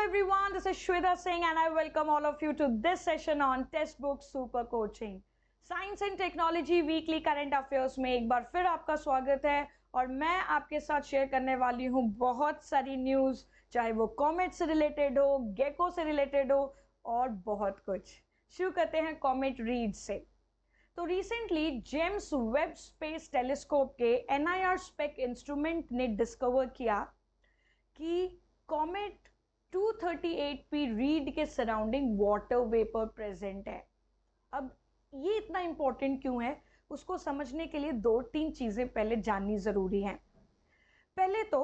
everyone, this is Shweta Singh and I welcome all of you to this session on Textbook Super Coaching. Science and technology weekly current affairs में एक बार फिर आपका स्वागत है और मैं आपके साथ शेयर करने वाली हूँ बहुत सारी न्यूज़, चाहे वो कॉमेट से रिलेटेड हो, गेको से रिलेटेड हो और बहुत कुछ। शुरू करते हैं कॉमेट रीड से। तो recently James Webb space telescope के NIR स्पेक इंस्ट्रूमेंट ने डिस्कवर किया कि कॉमेट 238P रीड के सराउंडिंग वाटर वेपर प्रेजेंट है। अब ये इतना इंपॉर्टेंट क्यों है, उसको समझने के लिए 2-3 चीज़ें पहले जाननी ज़रूरी हैं। पहले तो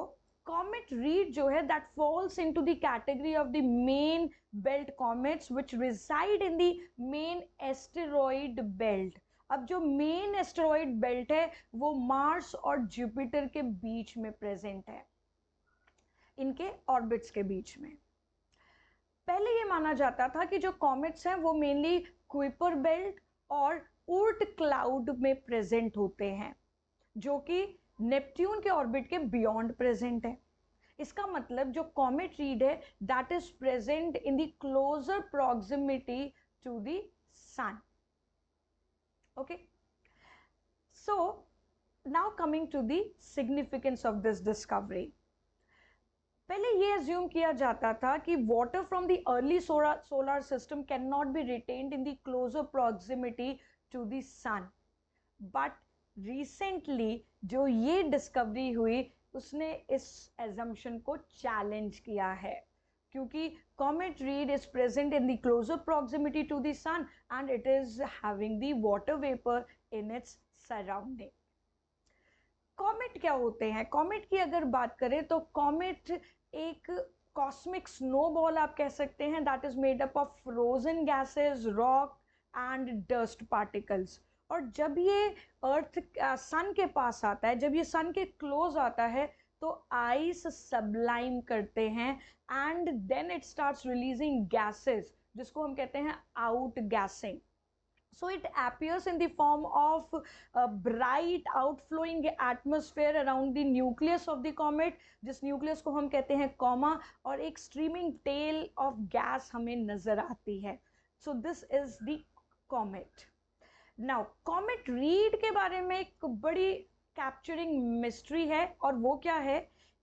कॉमेट रीड जो है that falls into the category of the main belt comets which reside in the main asteroid belt. अब जो मेन एस्टेरॉइड बेल्ट है वो मार्स और जुपिटर के बीच में प्रेजेंट है, इनके ऑर्बिट्स के बीच में। पहले ये माना जाता था कि जो कॉमेट्स हैं वो मेनली कुइपर बेल्ट और ऊर्ट क्लाउड में प्रेजेंट होते हैं, जो कि नेपट्यून के ऑर्बिट के बियॉन्ड प्रेजेंट है। इसका मतलब जो कॉमेट रीड है that is present in the closer proximity to the sun. Okay, so now coming to the significance of this discovery. पहले ये अज्यूम किया जाता था कि water from the early solar system can not be retained in the closer proximity to the sun, but recently जो ये discovery हुई उसने इस एजम्पशन को चैलेंज किया है, क्योंकि comet Read is present in the closer proximity to the sun and it is having the water vapour in its surrounding. Comet क्या होते हैं? कॉमेट की अगर बात करें तो कॉमेट एक कॉस्मिक स्नोबॉल आप कह सकते हैं that is made up of frozen gases, rock and dust particles. और जब ये अर्थ सन के पास आता है, जब ये सन के क्लोज आता है तो आइस सबलाइम करते हैं and then it starts releasing gases, जिसको हम कहते हैं out gassing. So it appears in the form of a bright outflowing atmosphere around the nucleus of the comet, जिस nucleus को हम कहते हैं कॉमा, और एक streaming tail of gas हमें नजर आती है. So this is the comet. Now comet reed के बारे में एक बड़ी capturing mystery है, और वो क्या है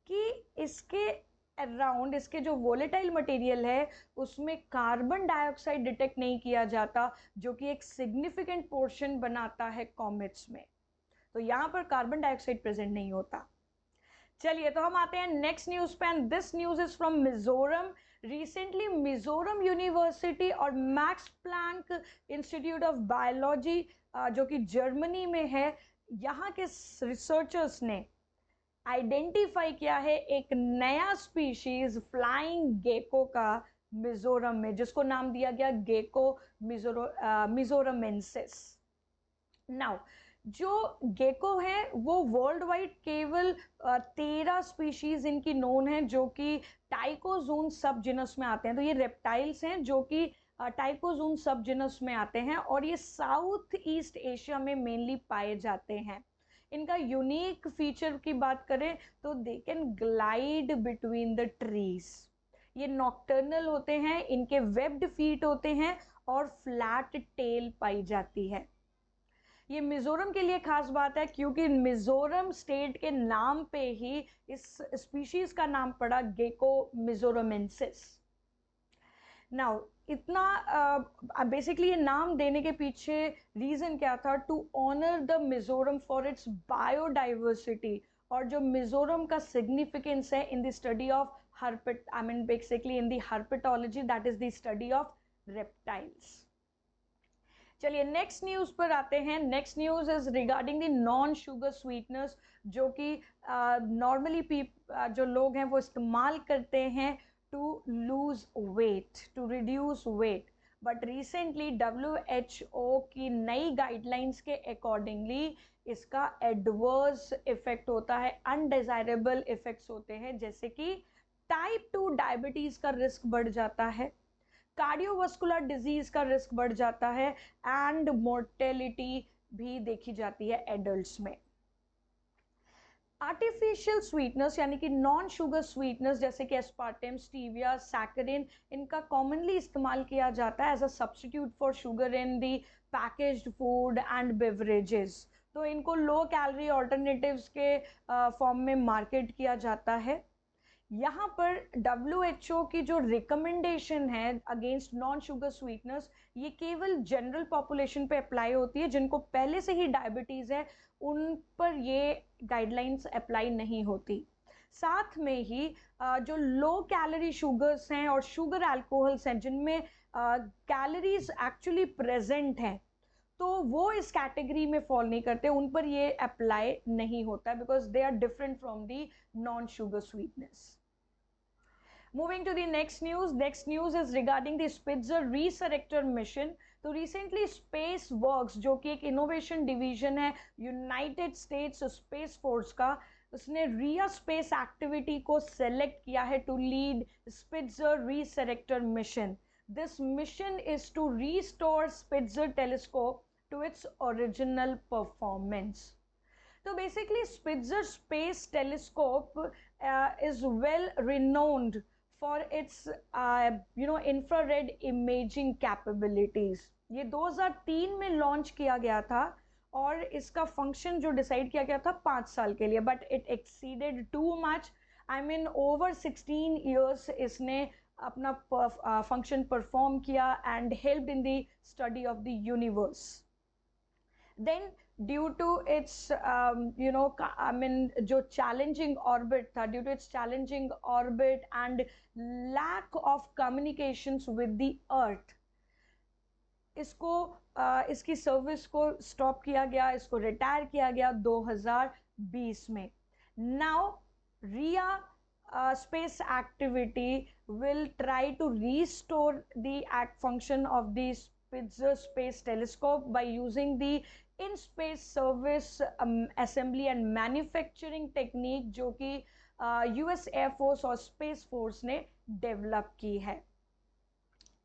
कि इसके अराउंड, इसके जो वोलेटाइल मटेरियल है उसमें कार्बन डाइऑक्साइड डिटेक्ट नहीं किया जाता, जो कि एक सिग्निफिकेंट पोर्शन बनाता है कॉमेट्स में। तो यहाँ पर कार्बन डाइऑक्साइड प्रेजेंट नहीं होता। चलिए, तो हम आते हैं नेक्स्ट न्यूज पे, and this news is from Mizoram. Recently Mizoram university और Max Planck institute of biology जो कि जर्मनी में है, यहाँ के रिसर्चर्स ने आइडेंटिफाई किया है एक नया स्पीशीज फ्लाइंग गेको का मिजोरम में, जिसको नाम दिया गया गेको मिजोरमेंसिस। नाउ जो गेको है वो वर्ल्ड वाइड केवल 13 स्पीशीज इनकी नोन है, जो कि टाइकोजोन सब जिनस में आते हैं। तो ये रेप्टाइल्स हैं जो कि टाइकोजोन सब जिनस में आते हैं, और ये साउथ ईस्ट एशिया में मेनली पाए जाते हैं। इनका यूनिक फीचर की बात करें तो they can glide between the trees. ये नॉक्टर्नल होते हैं, इनके वेब्ड फीट होते हैं और फ्लैट टेल पाई जाती है। ये मिजोरम के लिए खास बात है क्योंकि मिजोरम स्टेट के नाम पे ही इस स्पीशीज का नाम पड़ा गेको मिजोरमेंसिस। नाउ इतना बेसिकली ये नाम देने के पीछे रीज़न क्या था? To honour the Mizoram for its biodiversity, और जो मिजोरम का सिग्निफिकेंस है in the study of basically in the herpetology, that is the study of reptiles. चलिए नेक्स्ट न्यूज़ पर आते हैं। Next news is regarding the non sugar sweeteners, जो कि नॉर्मली जो लोग हैं वो इस्तेमाल करते हैं to lose weight, to reduce weight, but recently WHO की नई गाइडलाइंस के अकॉर्डिंगली इसका एडवर्स इफेक्ट होता है, अनडिजायरेबल इफेक्ट्स होते हैं, जैसे कि टाइप 2 डायबिटीज का रिस्क बढ़ जाता है, कार्डियोवास्कुलर डिजीज का रिस्क बढ़ जाता है, एंड मोर्टेलिटी भी देखी जाती है एडल्ट्स में। आर्टिफिशियल स्वीटनर्स यानी कि नॉन शुगर स्वीटनर्स जैसे कि एस्पार्टेम, स्टीविया, सैकरिन, इनका कॉमनली इस्तेमाल किया जाता है as a substitute for sugar in the packaged food and beverages. तो इनको लो कैलोरी ऑल्टरनेटिव्स के फॉर्म में मार्केट किया जाता है। यहाँ पर WHO की जो रिकमेंडेशन है अगेंस्ट नॉन शुगर स्वीटनर्स, ये केवल जनरल पॉपुलेशन पे अप्लाई होती है। जिनको पहले से ही डायबिटीज़ है उन पर ये गाइडलाइंस अप्लाई नहीं होती। साथ में ही जो लो कैलोरी शुगर्स हैं और शुगर अल्कोहल्स हैं जिनमें कैलोरीज एक्चुअली प्रेजेंट हैं, तो वो इस कैटेगरी में फॉल नहीं करते, उन पर ये अप्लाई नहीं होता because they are different from the non sugar sweetness. Moving to the next news. Next news is regarding the Spitzer Resurrector mission. तो रिसेंटली स्पेस वर्क्स जो कि एक इनोवेशन डिवीजन है यूनाइटेड स्टेट्स स्पेस फोर्स का, उसने Rhea space activity को select किया है to lead Spitzer resurrector mission. This mission is to restore Spitzer telescope to its original performance. तो basically Spitzer space telescope is well renowned for its infrared imaging capabilities. ये 2003 में launch किया गया था और इसका फंक्शन जो डिसाइड किया गया था 5 साल के लिए, but it exceeded too much. I mean over 16 years इसने अपना फंक्शन परफॉर्म किया and helped in the study of the universe. Then due to its जो challenging orbit था, due to its challenging orbit and lack of communications with the earth, इसको इसकी service को stop किया गया, इसको रिटायर किया गया 2020 में। नाउ रिया space activity will try to restore the function of the Spitzer Space Telescope by using the in space service assembly and manufacturing technique जो कि यूएस एयरफोर्स और स्पेस फोर्स ने डेवलप की है।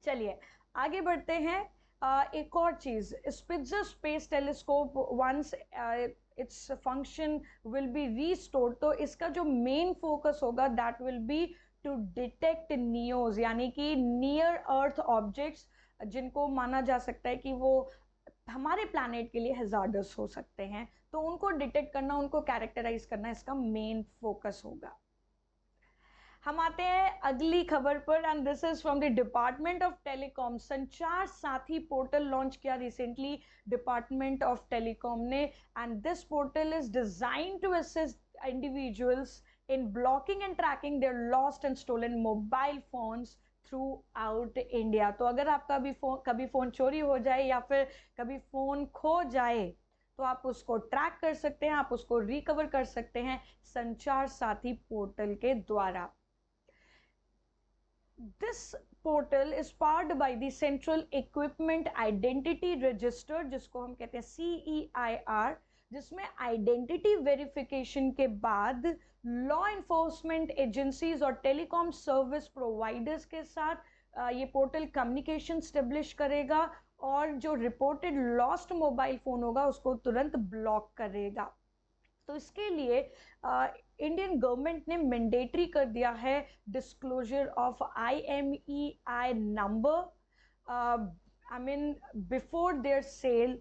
चलिए आगे बढ़ते हैं। एक और चीज, Spitzer space telescope once its function will be restored, तो इसका जो मेन फोकस होगा that will be to detect NEOs यानी कि नियर अर्थ ऑब्जेक्ट्स जिनको माना जा सकता है कि वो हमारे प्लैनेट के लिए हैजार्डस हो सकते हैं, तो उनको डिटेक्ट करना, उनको कैरेक्टराइज करना इसका मेन फोकस होगा। हम आते हैं अगली खबर पर and this is from the department of telecom. Sanchar Saathi portal launch किया रिसेंटली डिपार्टमेंट ऑफ टेलीकॉम ने and this portal is designed to assist individuals in blocking and tracking their lost and stolen mobile phones throughout India. तो अगर आपका भी कभी phone चोरी हो जाए या फिर कभी फ़ोन खो जाए तो आप उसको ट्रैक कर सकते हैं, आप उसको रिकवर कर सकते हैं संचार साथी पोर्टल के द्वारा। This portal is powered by the central equipment identity register जिसको हम कहते हैं CEIR, जिसमें आइडेंटिटी वेरिफिकेशन के बाद लॉ इन्फोर्समेंट एजेंसीज और टेलीकॉम सर्विस प्रोवाइडर्स के साथ ये पोर्टल कम्युनिकेशन स्टेब्लिश करेगा और जो रिपोर्टेड लॉस्ट मोबाइल फ़ोन होगा उसको तुरंत ब्लॉक करेगा। तो इसके लिए इंडियन गवर्नमेंट ने मैंडेटरी कर दिया है disclosure of IMEI number, I mean before their sale,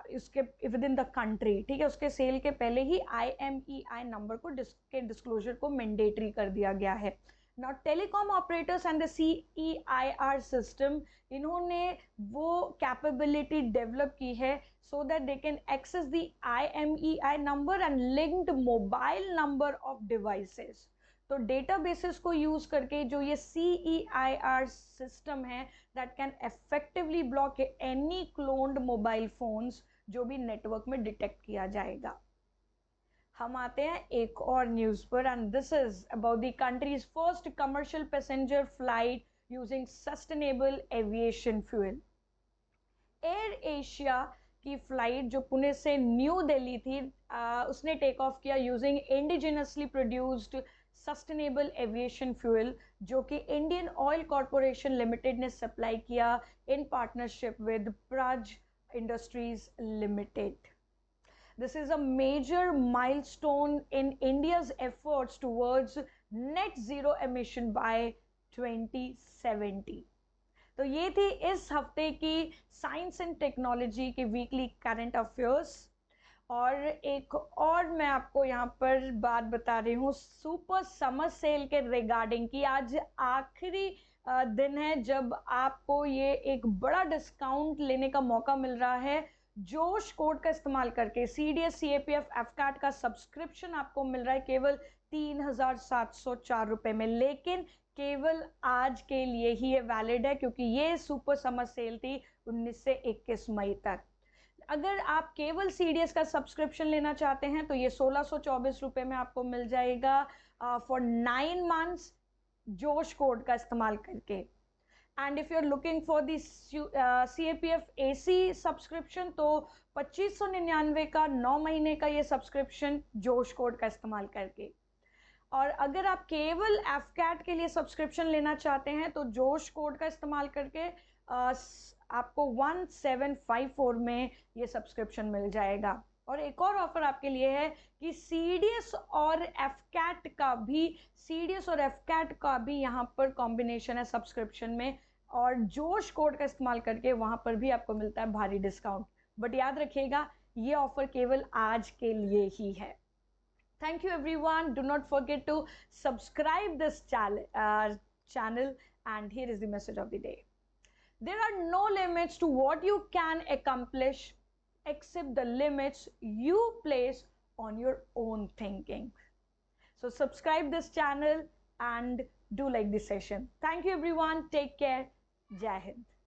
इसके विद इन द कंट्री, ठीक है, उसके सेल के पहले ही IMEI नंबर को डिस्क्लोजर को मैंडेटरी कर दिया गया है। Now telecom operators and the CEIR system, इन्होंने वो कैपेबिलिटी डेवलप की है so that they can access the IMEI number and linked mobile number of devices। तो डेटाबेसेस को यूज करके जो ये CEIR सिस्टम है that can effectively block any cloned mobile phones जो भी नेटवर्क में डिटेक्ट किया जाएगा। हम आते हैं एक और न्यूज़ पर and this is about the country's first commercial passenger flight using sustainable aviation fuel. Air Asia की फ्लाइट जो पुणे से न्यू दिल्ली थी, उसने टेक ऑफ किया using indigenously produced sustainable aviation fuel जो कि इंडियन ऑयल कॉरपोरेशन लिमिटेड ने सप्लाई किया in partnership with Praj Industries Limited. This is a major milestone in India's efforts towards net zero emission by 2070. तो ये थी इस हफ्ते की साइंस एंड टेक्नोलॉजी की वीकली करंट अफेयर्स। और एक और मैं आपको यहाँ पर बात बता रही हूँ सुपर समर सेल के रिगार्डिंग की। आज आखिरी दिन है जब आपको ये एक बड़ा डिस्काउंट लेने का मौका मिल रहा है। जोश कोड का इस्तेमाल करके CDS CAPF FCAT का सब्सक्रिप्शन आपको मिल रहा है केवल 3,704 रुपये में, लेकिन केवल आज के लिए ही ये वैलिड है क्योंकि ये सुपर समर सेल थी 19 से 21 मई तक। अगर आप केवल CDS का सब्सक्रिप्शन लेना चाहते हैं तो ये 1,624 रुपये में आपको मिल जाएगा फॉर 9 मंथ्स जोश कोड का इस्तेमाल करके। And if you are looking for the CAPF AC subscription तो 2599 का 9 महीने का ये सब्सक्रिप्शन जोश कोड का इस्तेमाल करके। और अगर आप केवल FCAT के लिए सब्सक्रिप्शन लेना चाहते हैं तो जोश कोड का इस्तेमाल करके आपको 1754 में ये सब्सक्रिप्शन मिल जाएगा। और एक और ऑफर आपके लिए है कि CDS और FCAT का भी यहाँ पर कॉम्बिनेशन है सब्सक्रिप्शन में, और जोश कोड का इस्तेमाल करके वहाँ पर भी आपको मिलता है भारी डिस्काउंट। बट याद रखिएगा ये ऑफर केवल आज के लिए ही है। Thank you everyone. Do not forget to subscribe this channel, and here is the message of the day. There are no limits to what you can accomplish except the limits you place on your own thinking. So subscribe this channel and do like this session. Thank you everyone. Take care. Jai Hind.